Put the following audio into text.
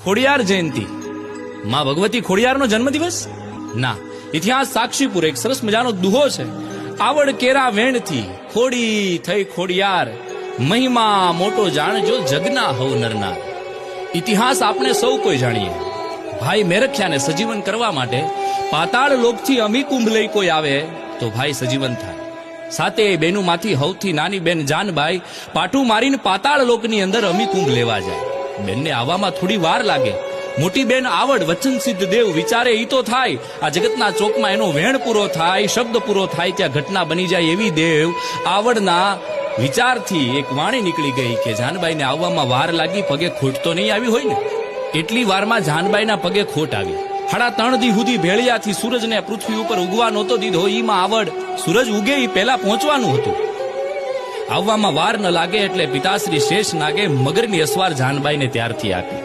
ખોડિયાર જયંતિ, માં ભગવતી ખોડિયારનો જન્મદિવસ? ના, ઇતિહાસ સાક્ષીપુર એક સરસ મજાનો દુહો છે. આવડ કેરા વેણથી ખોડી થઈ ખોડિયાર, મહિમા મોટો જાણજો જગના હવ નરનાર. ઇતિહાસ આપણે સૌ કોઈ જાણીએ. ભાઈ મેરખ્યાને સજીવન કરવા માટે પાતાળ લોકથી અમી કુંભ લઈ કોઈ આવે તો ભાઈ સજીવન થાય. સાતે બેનુમાંથી હવથી નાની બેન જાનબાઈ પાટું મારીને પાતાળ લોકની અંદર અમી કુંભ લેવા જાય. બેનને આવવામાં થોડી વાર લાગે. મોટી બેન આવડ વચન સિદ્ધ દેવ વિચારે ઈ તો થાય, આ જગતના ચોકમાં એનો વેણ પૂરો થાય, શબ્દ પૂરો થાય, ત્યાં ઘટના બની જાય એવી દેવ આવડના વિચારથી એક વાણી નીકળી ગઈ કે જાનબાઈને આવવામાં વાર લાગી, પગે ખોટ તો નહીં આવી હોય ને. એટલી વારમાં જાનબાઈના પગે ખોટ આવી. 3.5 દી સુધી ભેળિયાથી સૂરજને પૃથ્વી ઉપર ઉગવા નહોતો દીધો. ઈમાં આવડ સૂરજ ઉગે એ પહેલા પહોંચવાનું હતું. આવવામાં વાર ન લાગે એટલે પિતાશ્રી શેષ નાગે મગરની અસવાર જાનબાઈને ત્યારથી આપી.